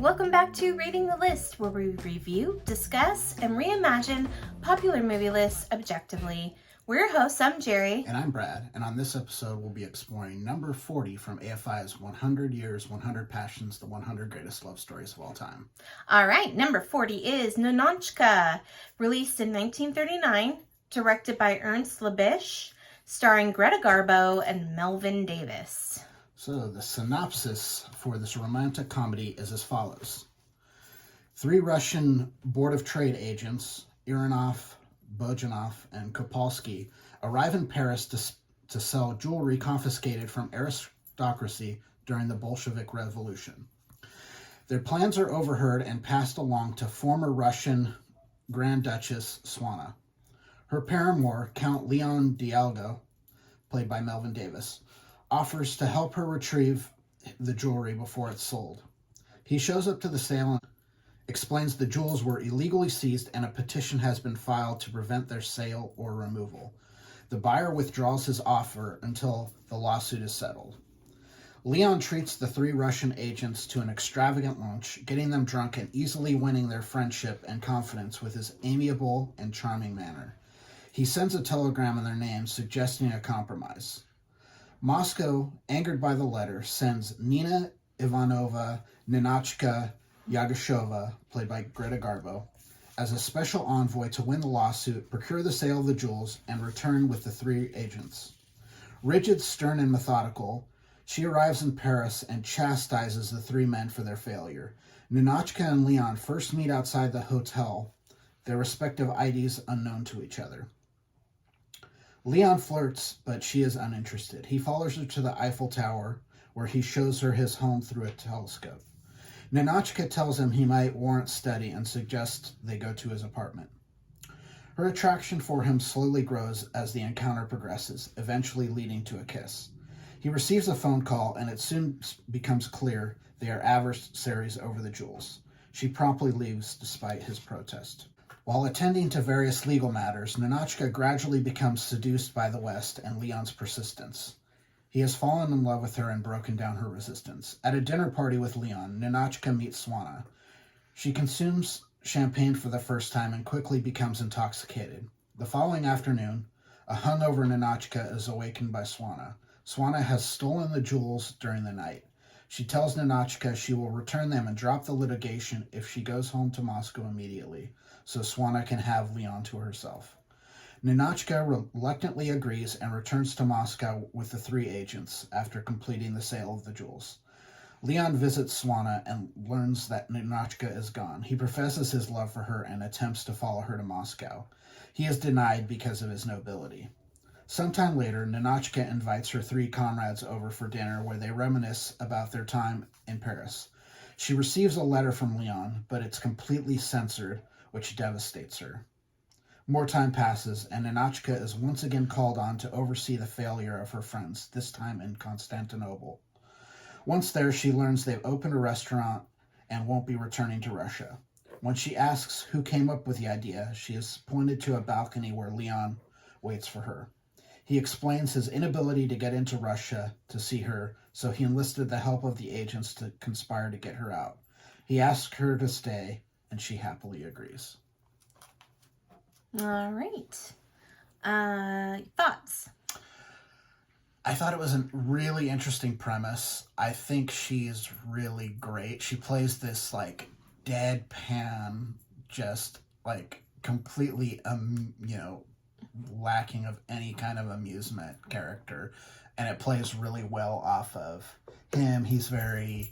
welcome back to Reading the List, where we review, discuss, and reimagine popular movie lists objectively. We're your hosts, I'm Jerry. And I'm Brad, and on this episode we'll be exploring number 40 from AFI's 100 Years, 100 Passions, the 100 Greatest Love Stories of All Time. Alright, number 40 is Ninotchka, released in 1939, directed by Ernst Lubitsch, starring Greta Garbo and Melvin Davis. So the synopsis for this romantic comedy is as follows. 3 Russian Board of Trade agents, Iranov, Bojanov, and Kopalsky, arrive in Paris to sell jewelry confiscated from aristocracy during the Bolshevik Revolution. Their plans are overheard and passed along to former Russian Grand Duchess Swana. Her paramour, Count Leon Dialgo, played by Melvin Davis, offers to help her retrieve the jewelry before it's sold. He shows up to the sale and explains the jewels were illegally seized and a petition has been filed to prevent their sale or removal. The buyer withdraws his offer until the lawsuit is settled. Leon treats the 3 Russian agents to an extravagant lunch, getting them drunk and easily winning their friendship and confidence with his amiable and charming manner. He sends a telegram in their names suggesting a compromise. Moscow, angered by the letter, sends Nina Ivanova Ninotchka Yagashova, played by Greta Garbo, as a special envoy to win the lawsuit, procure the sale of the jewels, and return with the 3 agents. Rigid, stern, and methodical, she arrives in Paris and chastises the 3 men for their failure. Ninotchka and Leon first meet outside the hotel, their respective IDs unknown to each other. Leon flirts, but she is uninterested. He follows her to the Eiffel Tower, where he shows her his home through a telescope. Ninotchka tells him he might warrant study and suggests they go to his apartment. Her attraction for him slowly grows as the encounter progresses, eventually leading to a kiss. He receives a phone call, and it soon becomes clear they are adversaries over the jewels. She promptly leaves despite his protest. While attending to various legal matters, Ninotchka gradually becomes seduced by the West and Leon's persistence. He has fallen in love with her and broken down her resistance. At a dinner party with Leon, Ninotchka meets Swana. She consumes champagne for the first time and quickly becomes intoxicated. The following afternoon, a hungover Ninotchka is awakened by Swana. Swana has stolen the jewels during the night. She tells Ninotchka she will return them and drop the litigation if she goes home to Moscow immediately, so Swana can have Leon to herself. Ninotchka reluctantly agrees and returns to Moscow with the 3 agents after completing the sale of the jewels. Leon visits Swana and learns that Ninotchka is gone. He professes his love for her and attempts to follow her to Moscow. He is denied because of his nobility. Sometime later, Ninotchka invites her 3 comrades over for dinner where they reminisce about their time in Paris. She receives a letter from Leon, but it's completely censored, which devastates her. More time passes, and Ninotchka is once again called on to oversee the failure of her friends, this time in Constantinople. Once there, she learns they've opened a restaurant and won't be returning to Russia. When she asks who came up with the idea, she is pointed to a balcony where Leon waits for her. He explains his inability to get into Russia to see her, so he enlisted the help of the agents to conspire to get her out. He asks her to stay, and she happily agrees. All right. Thoughts? I thought it was a really interesting premise. I think she's really great. She plays this, deadpan, just, completely, lacking of any kind of amusement character. And it plays really well off of him. He's very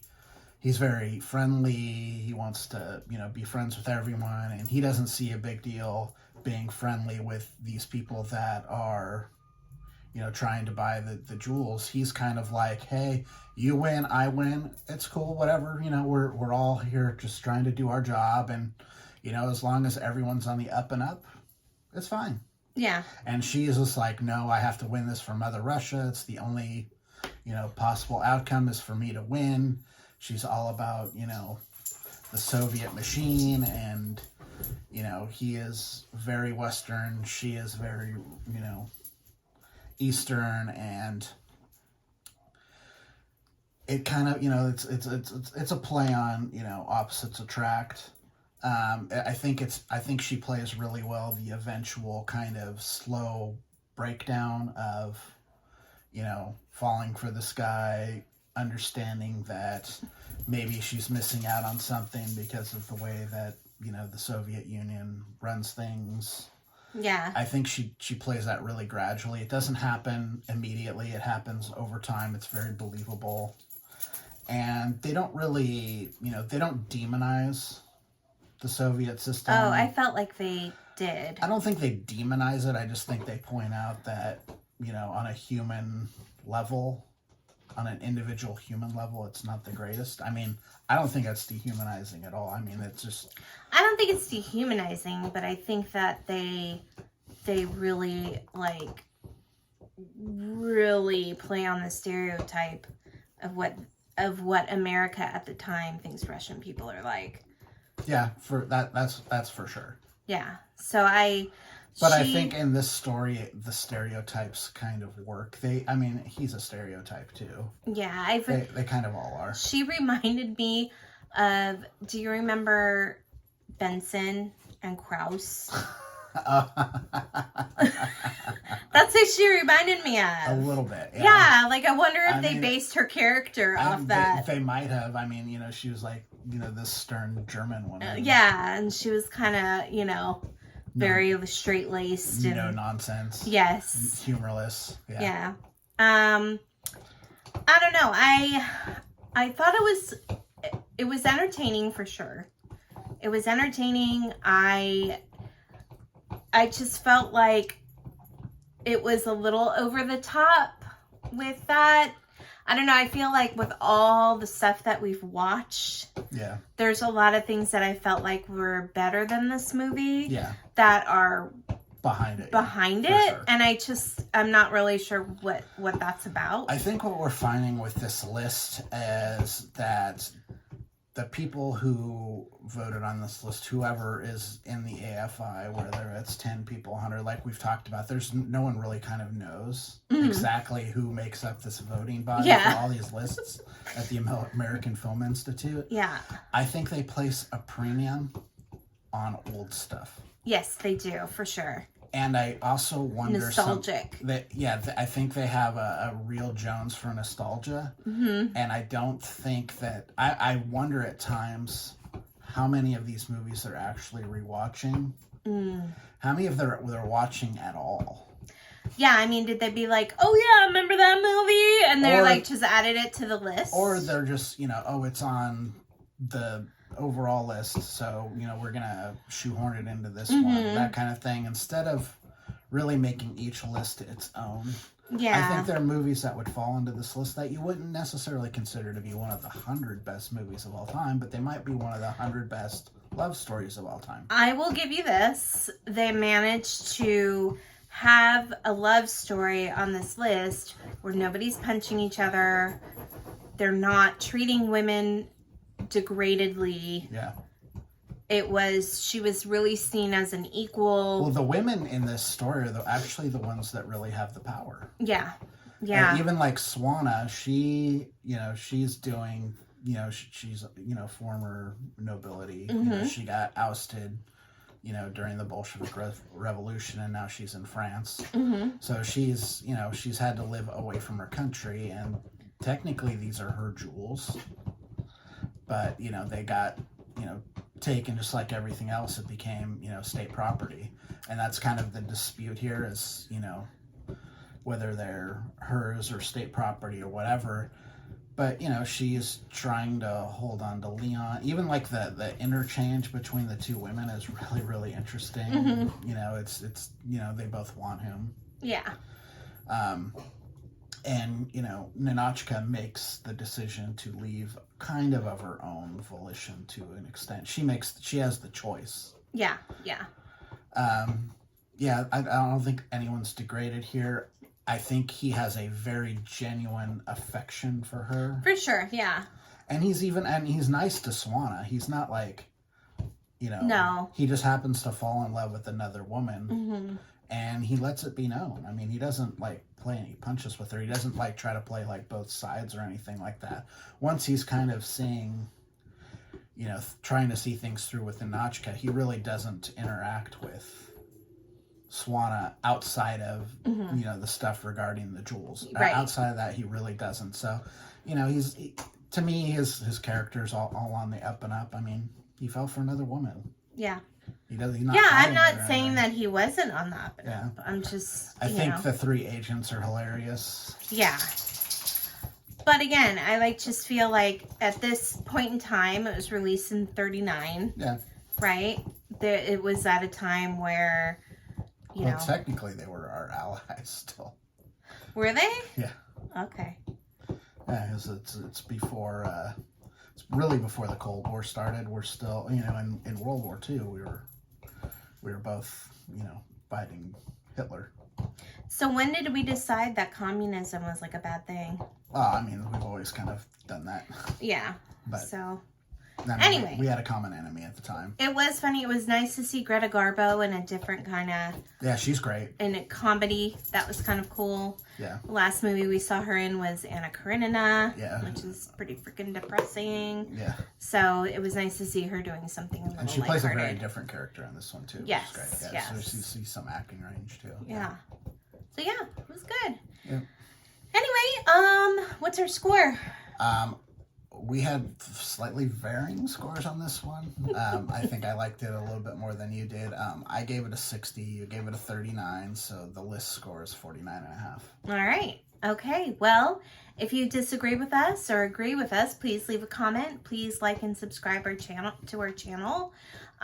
friendly. He wants to, be friends with everyone. And he doesn't see a big deal being friendly with these people that are, trying to buy the jewels. He's kind of like, hey, you win, I win. It's cool, whatever. We're all here just trying to do our job. And, as long as everyone's on the up and up, it's fine. Yeah. And she's just like, no, I have to win this for Mother Russia. It's the only, possible outcome is for me to win. She's all about, the Soviet machine, and, he is very Western. She is very, Eastern, and it kind of, you know, it's a play on, you know, opposites attract. I think she plays really well the eventual kind of slow breakdown of, you know, falling for this guy, understanding that maybe she's missing out on something because of the way that, you know, the Soviet Union runs things. Yeah. I think she plays that really gradually. It doesn't happen immediately. It happens over time. It's very believable. And they don't really, you know, they don't demonize the Soviet system. Oh, I felt like they did. I don't think they demonize it. I just think they point out that, you know, on a human level, on an individual human level, it's not the greatest. I mean, I don't think that's dehumanizing at all. I mean, it's just... I don't think it's dehumanizing, but I think that they really, like, really play on the stereotype of what America at the time thinks Russian people are like. Yeah, for that's for sure. Yeah. So I think in this story, the stereotypes kind of work. I mean, he's a stereotype too. Yeah, they kind of all are. She reminded me of, do you remember Benson and Krause? That's what she reminded me of. A little bit. Yeah, like I wonder if they based her character off that. They might have. I mean, you know, she was like, you know, this stern German woman. Yeah, and she was kind of, you know, very straight-laced. No nonsense. Yes. Humorless. Yeah. I don't know. I thought it was entertaining for sure. It was entertaining. I just felt like it was a little over the top with that. I don't know. I feel like with all the stuff that we've watched, yeah, there's a lot of things that I felt like were better than this movie. Yeah, that are behind it. Sure. And I'm not really sure what that's about. I think what we're finding with this list is that the people who voted on this list, whoever is in the AFI, whether it's 10 people, 100, like we've talked about, there's no one really kind of knows exactly who makes up this voting body for all these lists at the American Film Institute. Yeah. I think they place a premium on old stuff. Yes, they do, for sure. And I also wonder... Nostalgic. I think they have a real Jones for nostalgia. Mm-hmm. And I don't think that... I wonder at times how many of these movies they're actually rewatching. How many of they're watching at all? Yeah, I mean, did they be like, oh yeah, remember that movie? And they're like, just added it to the list? Or they're just, you know, oh, it's on the overall list, so, you know, we're gonna shoehorn it into this one, that kind of thing, instead of really making each list its own. Yeah. I think there are movies that would fall into this list that you wouldn't necessarily consider to be one of the 100 best movies of all time, but they might be one of the 100 best love stories of all time. I will give you this. They managed to have a love story on this list where nobody's punching each other. They're not treating women degradedly. Yeah. She was really seen as an equal. Well, the women in this story are actually the ones that really have the power. Yeah. Yeah. And even like Swana, she's doing, she's, former nobility. Mm-hmm. She got ousted, during the Bolshevik Revolution, and now she's in France. Mm-hmm. So she's had to live away from her country, and technically these are her jewels. But, they got, taken just like everything else. It became, state property. And that's kind of the dispute here is, whether they're hers or state property or whatever. But, she's trying to hold on to Leon. Even like the interchange between the two women is really, really interesting. Mm-hmm. It's they both want him. Yeah. And, Ninotchka makes the decision to leave kind of her own volition to an extent. She has the choice. Yeah, yeah. I don't think anyone's degraded here. I think he has a very genuine affection for her. For sure, yeah. And he's nice to Swana. He's not like, No. He just happens to fall in love with another woman. Mm-hmm. and he lets it be known. I mean, he doesn't like play any punches with her. He doesn't like try to play like both sides or anything like that. Once he's kind of seeing, you know, trying to see things through with Ninotchka, he really doesn't interact with Swana outside of, you know, the stuff regarding the jewels. Right. Outside of that, he really doesn't. So, you know, to me, his character's all on the up and up. I mean, he fell for another woman. Yeah. He does. He's not Yeah, I'm fighting not her or saying anything. that he wasn't on the up and Yeah. up. I'm just, I you think know. the 3 agents are hilarious. Yeah. But again, I like just feel like at this point in time, it was released in 39, Yeah. right? It was at a time where, you Well, know. technically, they were our allies still. Were they? Yeah. Okay. Yeah, 'cause it's before. It's really before the Cold War started. We're still, you know, in World War II, we were both, you know, fighting Hitler. So when did we decide that communism was like a bad thing? Well, I mean, we've always kind of done that. Yeah. But So I mean, anyway. we had a common enemy at the time. it was funny. It was nice to see Greta Garbo in a different kind of, Yeah, she's great. in a comedy. That was kind of cool. Yeah. The last movie we saw her in was Anna Karenina, Yeah. which is pretty freaking depressing. Yeah. So it was nice to see her doing something a little And she plays a very lighthearted. different character in this one, too. Yes, Which is great. Yeah, yes. So you see some acting range, too. Yeah. So yeah, it was good. Yeah. Anyway, what's our score? We had slightly varying scores on this one. I think I liked it a little bit more than you did. I gave it a 60. You gave it a 39. So the list score is 49.5. All right. Okay. Well, if you disagree with us or agree with us, please leave a comment. Please like and subscribe our channel.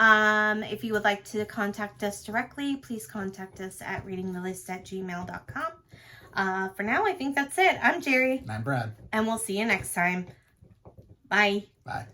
If you would like to contact us directly, please contact us at readingthelist@gmail.com. For now, I think that's it. I'm Jerry. And I'm Brad. And we'll see you next time. Bye. Bye.